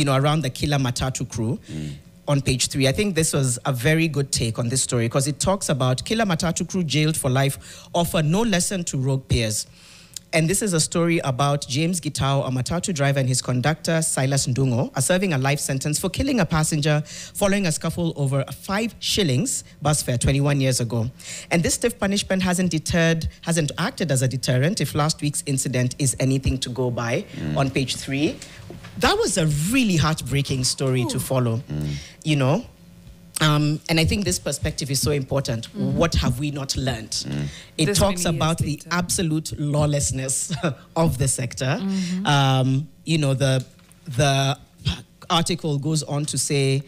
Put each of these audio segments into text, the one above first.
around the killer matatu crew. On page 3, I think this was a very good take on this story because it talks about killer matatu crew jailed for life offer no lesson to rogue peers. And this is a story about James Gitao, a matatu driver, and his conductor, Silas Ndungo, are serving a life sentence for killing a passenger following a scuffle over 5 shillings bus fare 21 years ago. And this stiff punishment hasn't acted as a deterrent if last week's incident is anything to go by. On page 3, that was a really heartbreaking story to follow, and I think this perspective is so important. What have we not learned? It This talks many about years the absolute lawlessness of the sector. The article goes on to say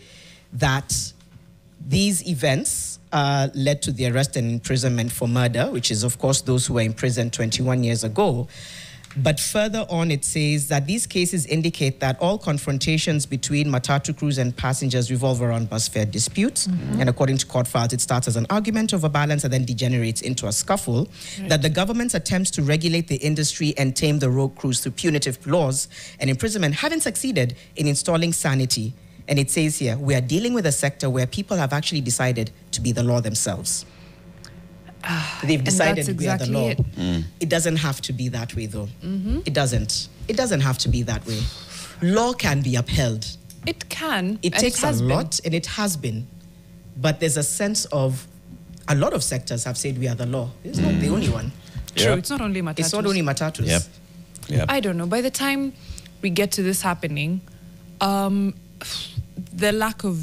that these events led to the arrest and imprisonment for murder, which is, of course, those who were imprisoned 21 years ago. But further on, it says that these cases indicate that all confrontations between matatu crews and passengers revolve around bus fare disputes. And according to court files, it starts as an argument over balance and then degenerates into a scuffle. That the government's attempts to regulate the industry and tame the rogue crews through punitive laws and imprisonment haven't succeeded in installing sanity. And it says here, we are dealing with a sector where people have actually decided to be the law themselves. They've decided we are the law. It doesn't have to be that way, though. It doesn't. It doesn't have to be that way. Law can be upheld. It can. It takes a lot, and it has been. But there's a sense of, a lot of sectors have said we are the law. It's not the only one. True, it's not only matatus. It's not only matatus. Yep. I don't know. By the time we get to this happening, the lack of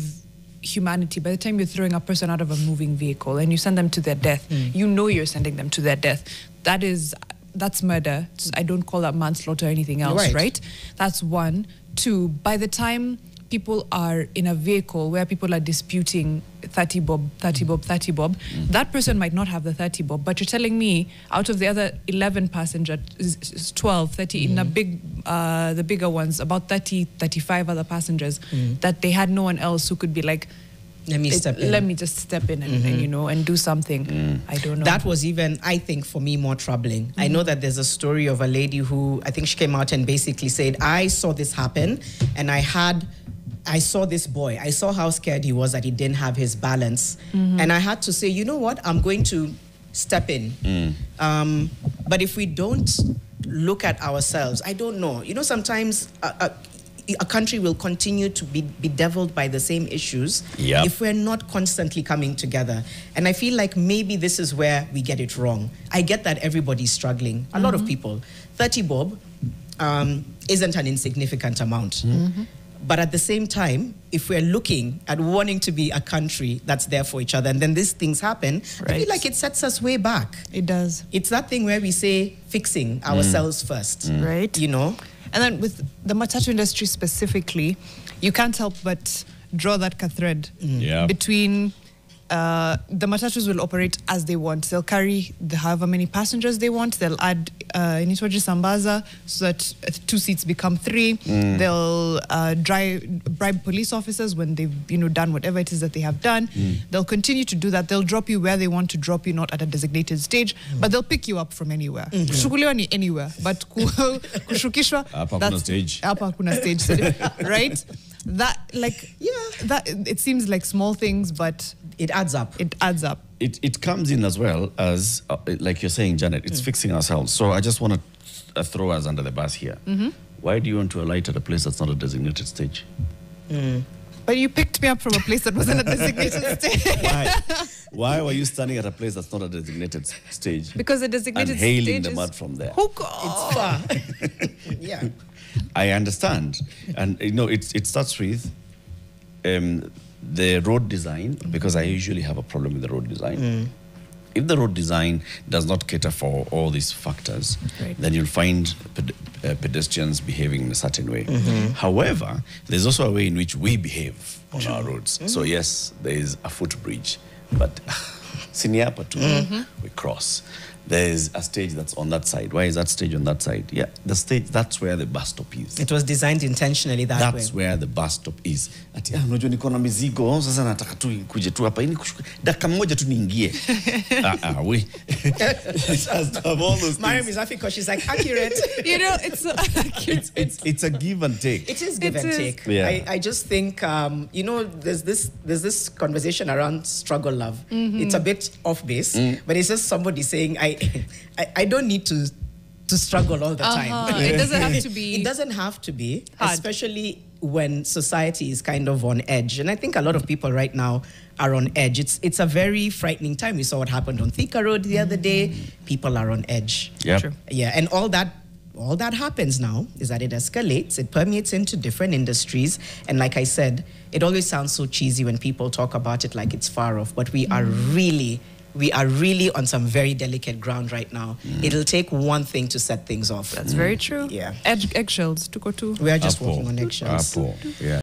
humanity, by the time you're throwing a person out of a moving vehicle and you send them to their death, you're sending them to their death. That's murder. I don't call that manslaughter or anything else, right? That's 1. 2, by the time people are in a vehicle where people are disputing 30 bob, that person might not have the 30 bob, but you're telling me out of the other 11 passengers, 12, 30, in the bigger ones, about 30, 35 other passengers, that they had no one else who could be like, let me just step in and and do something. I don't know. That was even, I think, for me, more troubling. I know that there's a story of a lady who, I think she came out and basically said, I saw this happen, and I saw this boy. I saw how scared he was that he didn't have his balance. And I had to say, you know what? I'm going to step in. But if we don't look at ourselves, I don't know. Sometimes a country will continue to be bedeviled by the same issues if we're not constantly coming together. And I feel like maybe this is where we get it wrong. I get that everybody's struggling. A lot of people. 30 bob isn't an insignificant amount. But at the same time, if we're looking at wanting to be a country that's there for each other, and then these things happen, I feel like it sets us way back. It does. It's that thing where we say fixing ourselves first. Right. And then with the matatu industry specifically, you can't help but draw that thread between the matatus will operate as they want. They'll carry however many passengers they want. They'll add Initwaji Sambaza so that 2 seats become 3. They'll bribe police officers when they've done whatever it is that they have done. They'll continue to do that. They'll drop you where they want to drop you, not at a designated stage, but they'll pick you up from anywhere. Kushukuliwa ni anywhere, but kushukishwa, hapa kuna stage, right? That it seems like small things, but it adds up. It adds up. It comes in as well as, like you're saying, Janet, it's fixing ourselves. So I just want to throw us under the bus here. Why do you want to alight at a place that's not a designated stage? But you picked me up from a place that wasn't a designated stage. Why were you standing at a place that's not a designated stage? Because the designated and stage hailing the mud from there. It's far. I understand. And, it starts with the road design, because I usually have a problem with the road design. If the road design does not cater for all these factors, then you'll find pedestrians behaving in a certain way. However, there's also a way in which we behave on our roads. So yes, there is a footbridge, but siniapa too, we cross. There's a stage that's on that side. Why is that stage on that side? Yeah, the stage, that's where the bus stop is. It was designed intentionally that way. That's where the bus stop is. Ati unajua niko na mizigo, sasa nataka tu kuje tu hapa, ini dakika moja tu niingie. We. It has to have all those things. Mariam is happy because she's like accurate. You know, it's so accurate. It's a give and take. It is give and take. Yeah. I just think you know, there's this conversation around struggle love. It's a bit off base, but it's just somebody saying I don't need to struggle all the time. It doesn't have to be. It doesn't have to be, hard. especially when society is kind of on edge. And I think a lot of people right now are on edge. It's a very frightening time. We saw what happened on Thika Road the other day. People are on edge. Yeah. Yeah, and all that happens now is that it escalates, it permeates into different industries. And like I said, it always sounds so cheesy when people talk about it like it's far off, but we are really on some very delicate ground right now. It'll take one thing to set things off. That's very true. Yeah. Eggshells, tuko tu. We are just walking on eggshells. Yeah.